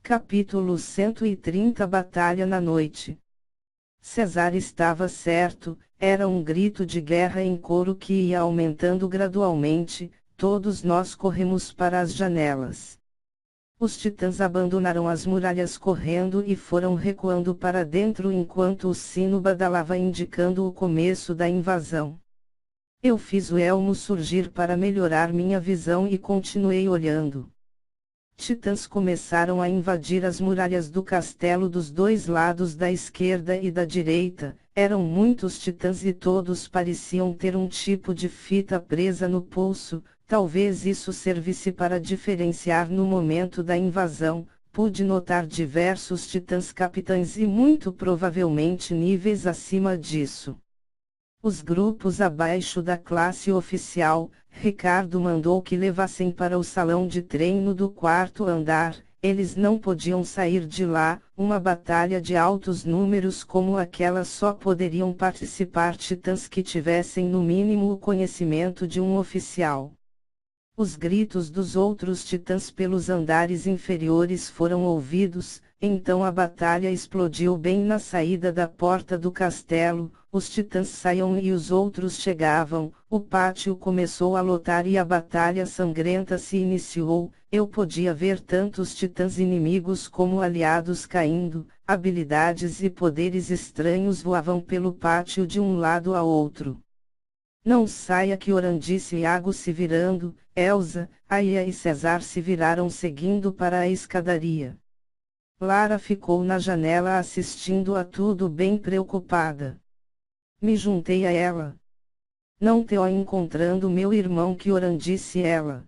Capítulo 130 Batalha na noite. César estava certo, era um grito de guerra em coro que ia aumentando gradualmente, todos nós corremos para as janelas. Os titãs abandonaram as muralhas correndo e foram recuando para dentro enquanto o sino badalava indicando o começo da invasão. Eu fiz o elmo surgir para melhorar minha visão e continuei olhando. Titãs começaram a invadir as muralhas do castelo dos dois lados da esquerda e da direita, eram muitos titãs e todos pareciam ter um tipo de fita presa no pulso, talvez isso servisse para diferenciar no momento da invasão. Pude notar diversos titãs capitães e muito provavelmente níveis acima disso. Os grupos abaixo da classe oficial, Ricardo mandou que levassem para o salão de treino do quarto andar, eles não podiam sair de lá, uma batalha de altos números como aquela só poderiam participar titãs que tivessem no mínimo o conhecimento de um oficial. Os gritos dos outros titãs pelos andares inferiores foram ouvidos, então a batalha explodiu bem na saída da porta do castelo, os titãs saíam e os outros chegavam, o pátio começou a lotar e a batalha sangrenta se iniciou, eu podia ver tantos titãs inimigos como aliados caindo, habilidades e poderes estranhos voavam pelo pátio de um lado a outro. Não saia que Oran disse Iago se virando, Elsa, Aia e César se viraram seguindo para a escadaria. Lara ficou na janela assistindo a tudo bem preocupada. Me juntei a ela. Não te encontrando meu irmão que Oran disse ela.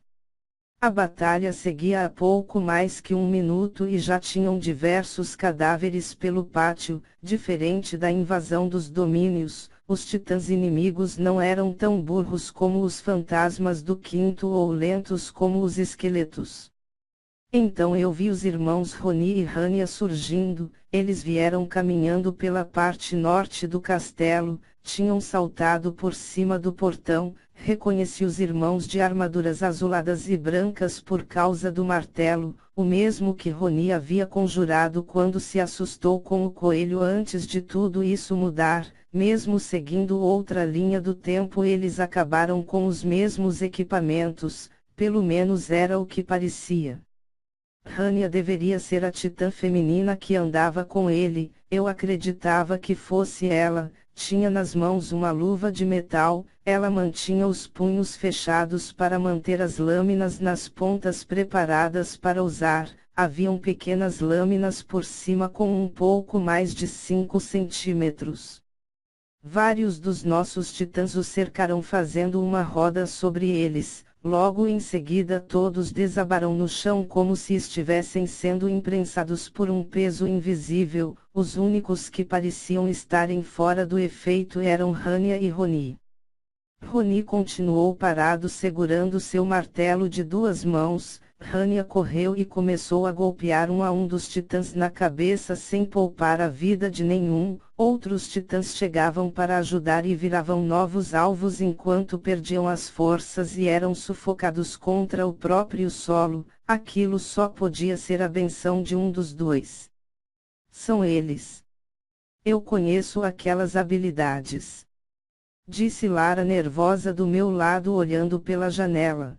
A batalha seguia há pouco mais que 1 minuto e já tinham diversos cadáveres pelo pátio, diferente da invasão dos domínios, os titãs inimigos não eram tão burros como os fantasmas do quinto ou lentos como os esqueletos. Então eu vi os irmãos Roni e Rania surgindo, eles vieram caminhando pela parte norte do castelo, tinham saltado por cima do portão, reconheci os irmãos de armaduras azuladas e brancas por causa do martelo, o mesmo que Roni havia conjurado quando se assustou com o coelho antes de tudo isso mudar, mesmo seguindo outra linha do tempo eles acabaram com os mesmos equipamentos, pelo menos era o que parecia. Rania deveria ser a titã feminina que andava com ele, eu acreditava que fosse ela, tinha nas mãos uma luva de metal, ela mantinha os punhos fechados para manter as lâminas nas pontas preparadas para usar, haviam pequenas lâminas por cima com um pouco mais de 5 centímetros. Vários dos nossos titãs o cercaram fazendo uma roda sobre eles. Logo em seguida todos desabaram no chão como se estivessem sendo imprensados por um peso invisível, os únicos que pareciam estarem fora do efeito eram Rania e Roni. Roni continuou parado segurando seu martelo de 2 mãos, Rania correu e começou a golpear um a um dos titãs na cabeça sem poupar a vida de nenhum, outros titãs chegavam para ajudar e viravam novos alvos enquanto perdiam as forças e eram sufocados contra o próprio solo, aquilo só podia ser a benção de um dos dois. São eles. Eu conheço aquelas habilidades. Disse Lara nervosa do meu lado olhando pela janela.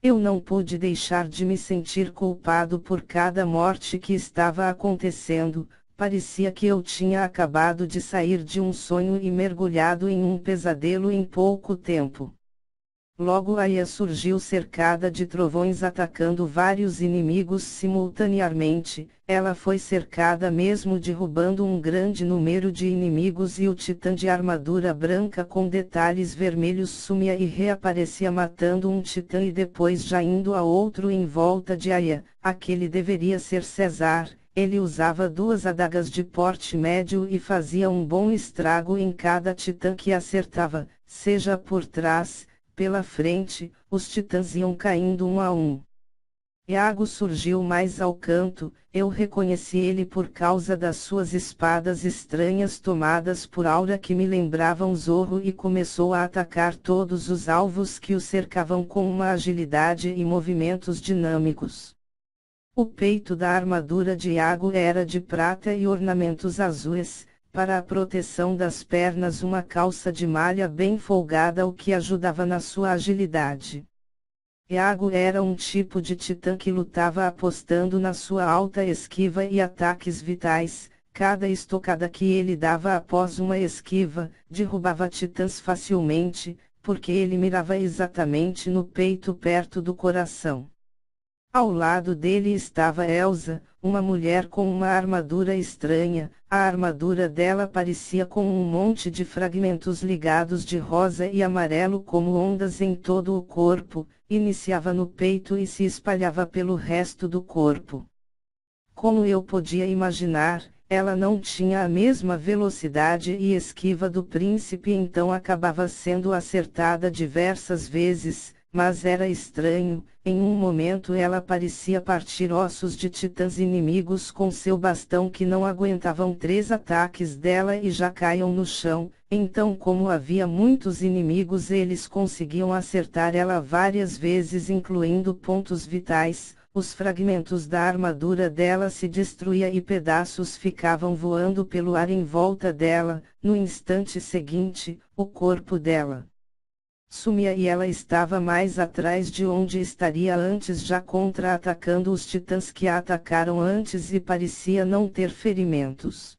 Eu não pude deixar de me sentir culpado por cada morte que estava acontecendo, parecia que eu tinha acabado de sair de um sonho e mergulhado em um pesadelo em pouco tempo. Logo Aya surgiu cercada de trovões atacando vários inimigos simultaneamente, ela foi cercada mesmo derrubando um grande número de inimigos e o titã de armadura branca com detalhes vermelhos sumia e reaparecia matando um titã e depois já indo a outro em volta de Aya, aquele deveria ser César, ele usava 2 adagas de porte médio e fazia um bom estrago em cada titã que acertava, seja por trás, pela frente, os titãs iam caindo um a um. Iago surgiu mais ao canto, eu reconheci ele por causa das suas espadas estranhas tomadas por aura que me lembravam Zorro e começou a atacar todos os alvos que o cercavam com uma agilidade e movimentos dinâmicos. O peito da armadura de Iago era de prata e ornamentos azuis, para a proteção das pernas uma calça de malha bem folgada, o que ajudava na sua agilidade. Iago era um tipo de titã que lutava apostando na sua alta esquiva e ataques vitais. Cada estocada que ele dava após uma esquiva, derrubava titãs facilmente, porque ele mirava exatamente no peito perto do coração. Ao lado dele estava Elsa, uma mulher com uma armadura estranha. A armadura dela parecia com um monte de fragmentos ligados de rosa e amarelo como ondas em todo o corpo, iniciava no peito e se espalhava pelo resto do corpo. Como eu podia imaginar, ela não tinha a mesma velocidade e esquiva do príncipe, então acabava sendo acertada diversas vezes, mas era estranho. Em um momento ela parecia partir ossos de titãs inimigos com seu bastão que não aguentavam 3 ataques dela e já caíam no chão. Então, como havia muitos inimigos, eles conseguiam acertar ela várias vezes, incluindo pontos vitais. Os fragmentos da armadura dela se destruía e pedaços ficavam voando pelo ar em volta dela. No instante seguinte, o corpo dela sumia e ela estava mais atrás de onde estaria antes, já contra-atacando os titãs que a atacaram antes, e parecia não ter ferimentos.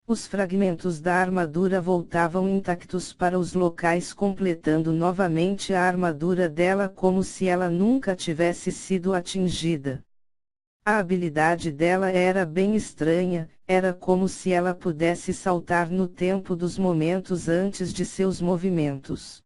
Os fragmentos da armadura voltavam intactos para os locais, completando novamente a armadura dela como se ela nunca tivesse sido atingida. A habilidade dela era bem estranha, era como se ela pudesse saltar no tempo dos momentos antes de seus movimentos.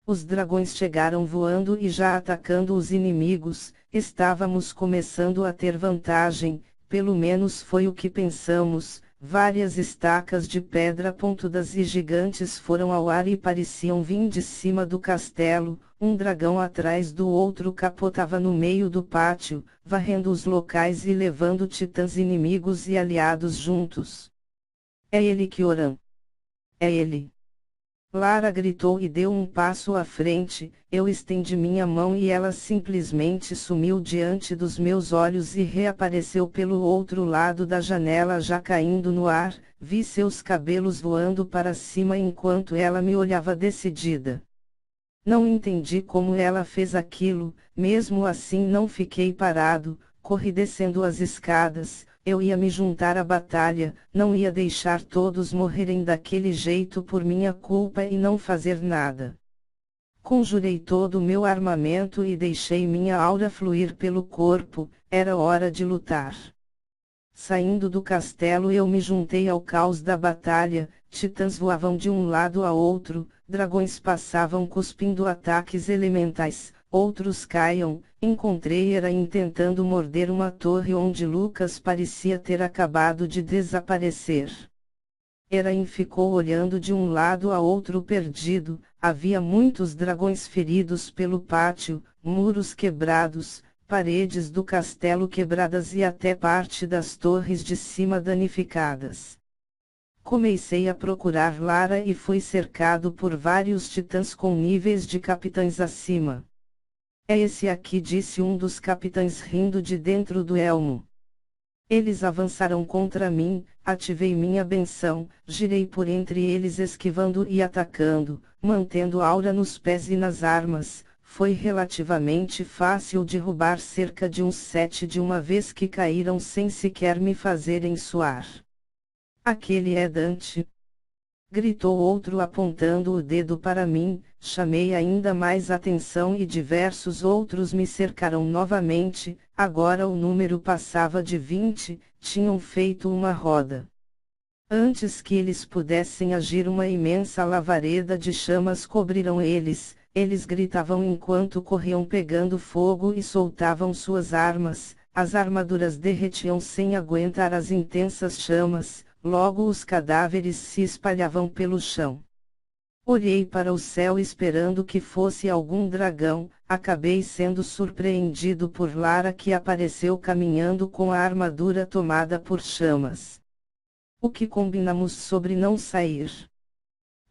Os dragões chegaram voando e já atacando os inimigos. Estávamos começando a ter vantagem, pelo menos foi o que pensamos. Várias estacas de pedra pontudas e gigantes foram ao ar e pareciam vir de cima do castelo. Um dragão atrás do outro capotava no meio do pátio, varrendo os locais e levando titãs inimigos e aliados juntos. É ele, Kioran. É ele. Lara gritou e deu um passo à frente. Eu estendi minha mão e ela simplesmente sumiu diante dos meus olhos e reapareceu pelo outro lado da janela, já caindo no ar. Vi seus cabelos voando para cima enquanto ela me olhava decidida. Não entendi como ela fez aquilo, mesmo assim não fiquei parado, corri descendo as escadas. Eu ia me juntar à batalha, não ia deixar todos morrerem daquele jeito por minha culpa e não fazer nada. Conjurei todo o meu armamento e deixei minha aura fluir pelo corpo. Era hora de lutar. Saindo do castelo, eu me juntei ao caos da batalha. Titãs voavam de um lado a outro, dragões passavam cuspindo ataques elementais, outros caíam. Encontrei Erain tentando morder uma torre onde Lucas parecia ter acabado de desaparecer. Erain ficou olhando de um lado a outro perdido. Havia muitos dragões feridos pelo pátio, muros quebrados, paredes do castelo quebradas e até parte das torres de cima danificadas. Comecei a procurar Lara e fui cercado por vários titãs com níveis de capitães acima. É esse aqui, disse um dos capitães rindo de dentro do elmo. Eles avançaram contra mim, ativei minha benção, girei por entre eles esquivando e atacando, mantendo aura nos pés e nas armas. Foi relativamente fácil derrubar cerca de uns 7 de uma vez que caíram sem sequer me fazerem suar. Aquele é Dante! Gritou outro apontando o dedo para mim. Chamei ainda mais atenção e diversos outros me cercaram novamente. Agora o número passava de 20, tinham feito uma roda. Antes que eles pudessem agir, uma imensa lavareda de chamas cobriram eles. Eles gritavam enquanto corriam pegando fogo e soltavam suas armas. As armaduras derretiam sem aguentar as intensas chamas. Logo os cadáveres se espalhavam pelo chão. Olhei para o céu esperando que fosse algum dragão. Acabei sendo surpreendido por Lara, que apareceu caminhando com a armadura tomada por chamas. O que combinamos sobre não sair?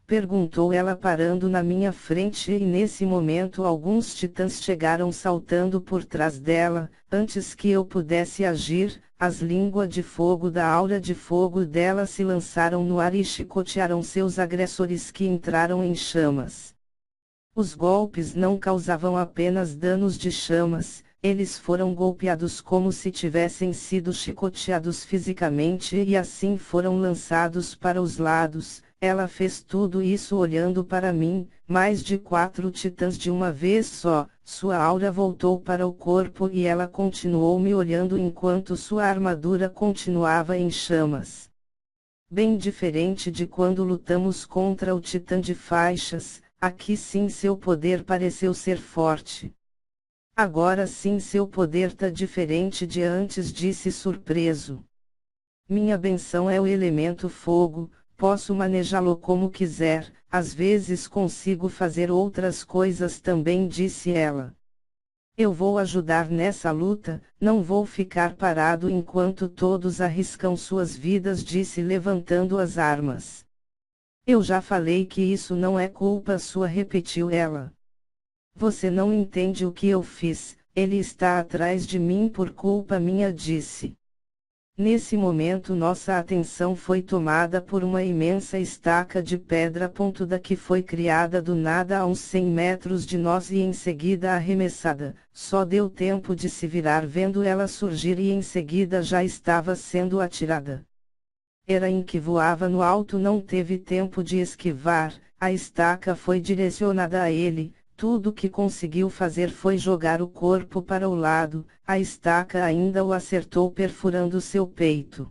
Perguntou ela parando na minha frente, e nesse momento alguns titãs chegaram saltando por trás dela. Antes que eu pudesse agir, as línguas de fogo da aura de fogo dela se lançaram no ar e chicotearam seus agressores, que entraram em chamas. Os golpes não causavam apenas danos de chamas, eles foram golpeados como se tivessem sido chicoteados fisicamente e assim foram lançados para os lados. Ela fez tudo isso olhando para mim, mais de 4 titãs de uma vez só. Sua aura voltou para o corpo e ela continuou me olhando enquanto sua armadura continuava em chamas. Bem diferente de quando lutamos contra o titã de faixas, aqui sim seu poder pareceu ser forte. Agora sim seu poder tá diferente de antes, disse surpreso. Minha benção é o elemento fogo. Posso manejá-lo como quiser, às vezes consigo fazer outras coisas também, disse ela. Eu vou ajudar nessa luta, não vou ficar parado enquanto todos arriscam suas vidas, disse levantando as armas. Eu já falei que isso não é culpa sua, repetiu ela. Você não entende o que eu fiz, ele está atrás de mim por culpa minha, disse. Nesse momento nossa atenção foi tomada por uma imensa estaca de pedra pontuda que foi criada do nada a uns 100 metros de nós e em seguida arremessada. Só deu tempo de se virar vendo ela surgir e em seguida já estava sendo atirada. Erain, que voava no alto, não teve tempo de esquivar, a estaca foi direcionada a ele. Tudo que conseguiu fazer foi jogar o corpo para o lado, a estaca ainda o acertou perfurando seu peito.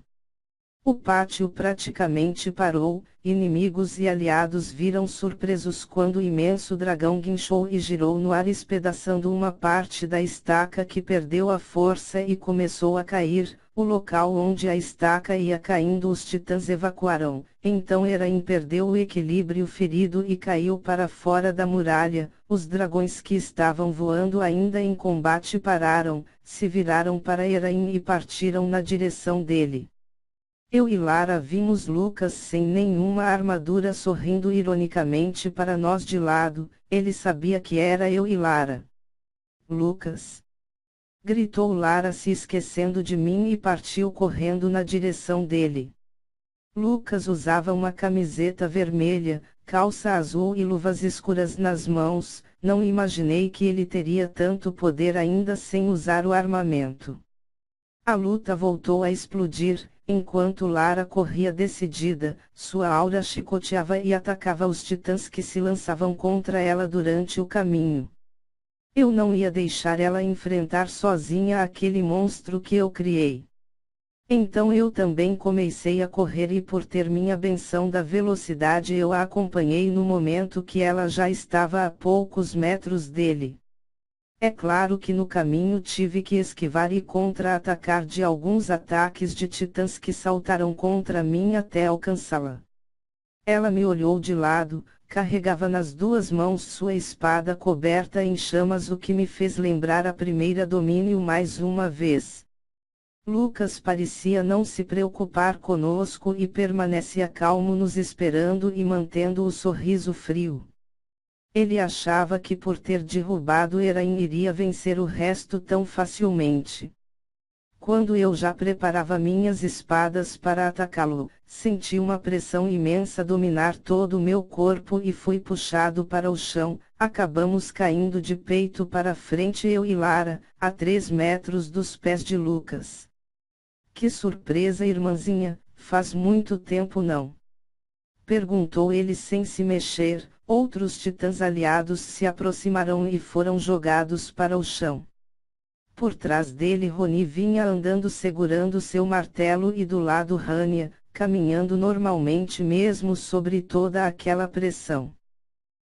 O pátio praticamente parou, inimigos e aliados viram surpresos quando o imenso dragão guinchou e girou no ar, espedaçando uma parte da estaca que perdeu a força e começou a cair. O local onde a estaca ia caindo os titãs evacuaram. Então Erain perdeu o equilíbrio ferido e caiu para fora da muralha. Os dragões que estavam voando ainda em combate pararam, se viraram para Erain e partiram na direção dele. Eu e Lara vimos Lucas sem nenhuma armadura sorrindo ironicamente para nós de lado. Ele sabia que era eu e Lara. Lucas! Gritou Lara, se esquecendo de mim, e partiu correndo na direção dele. Lucas usava uma camiseta vermelha, calça azul e luvas escuras nas mãos. Não imaginei que ele teria tanto poder ainda sem usar o armamento. A luta voltou a explodir, enquanto Lara corria decidida, sua aura chicoteava e atacava os titãs que se lançavam contra ela durante o caminho. Eu não ia deixar ela enfrentar sozinha aquele monstro que eu criei. Então eu também comecei a correr e, por ter minha benção da velocidade, eu a acompanhei no momento que ela já estava a poucos metros dele. É claro que no caminho tive que esquivar e contra-atacar de alguns ataques de titãs que saltaram contra mim até alcançá-la. Ela me olhou de lado, carregava nas 2 mãos sua espada coberta em chamas, o que me fez lembrar a primeira domínio mais uma vez. Lucas parecia não se preocupar conosco e permanecia calmo, nos esperando e mantendo o sorriso frio. Ele achava que por ter derrubado Erain iria vencer o resto tão facilmente. Quando eu já preparava minhas espadas para atacá-lo, senti uma pressão imensa dominar todo o meu corpo e fui puxado para o chão. Acabamos caindo de peito para frente, eu e Lara, a 3 metros dos pés de Lucas. Que surpresa, irmãzinha, faz muito tempo não? Perguntou ele sem se mexer. Outros titãs aliados se aproximaram e foram jogados para o chão. Por trás dele Roni vinha andando segurando seu martelo e do lado Rania, caminhando normalmente mesmo sobre toda aquela pressão.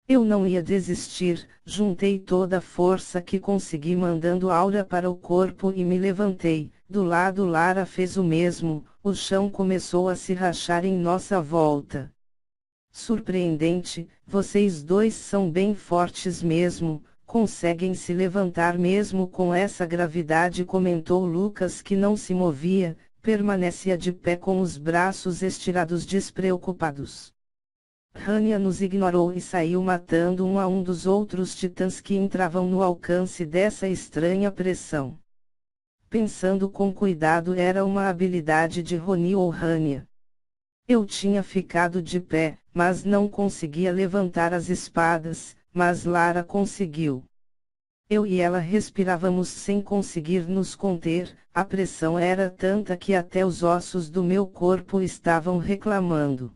Eu não ia desistir, juntei toda a força que consegui mandando aura para o corpo e me levantei. Do lado Lara fez o mesmo, o chão começou a se rachar em nossa volta. Surpreendente, vocês dois são bem fortes mesmo. Conseguem se levantar mesmo com essa gravidade, comentou Lucas, que não se movia, permanecia de pé com os braços estirados despreocupados. Rania nos ignorou e saiu matando um a um dos outros titãs que entravam no alcance dessa estranha pressão. Pensando com cuidado, era uma habilidade de Ronin ou Rania. Eu tinha ficado de pé, mas não conseguia levantar as espadas, mas Lara conseguiu. Eu e ela respirávamos sem conseguir nos conter, a pressão era tanta que até os ossos do meu corpo estavam reclamando.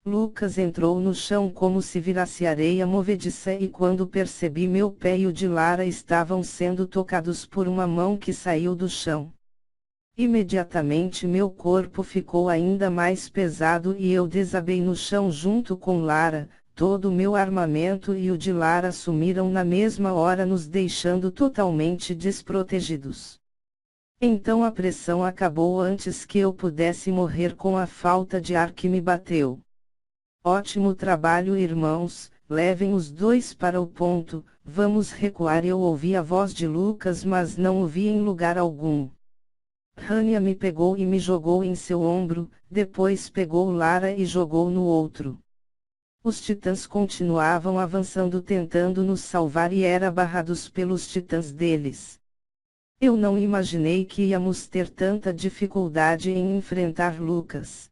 Lucas entrou no chão como se virasse areia movediça e quando percebi meu pé e o de Lara estavam sendo tocados por uma mão que saiu do chão. Imediatamente meu corpo ficou ainda mais pesado e eu desabei no chão junto com Lara. Todo o meu armamento e o de Lara sumiram na mesma hora, nos deixando totalmente desprotegidos. Então a pressão acabou antes que eu pudesse morrer com a falta de ar que me bateu. Ótimo trabalho, irmãos, levem os dois para o ponto, vamos recuar. Eu ouvi a voz de Lucas, mas não o vi em lugar algum. Rania me pegou e me jogou em seu ombro, depois pegou Lara e jogou no outro. Os titãs continuavam avançando tentando nos salvar e eram barrados pelos titãs deles. Eu não imaginei que íamos ter tanta dificuldade em enfrentar Lucas.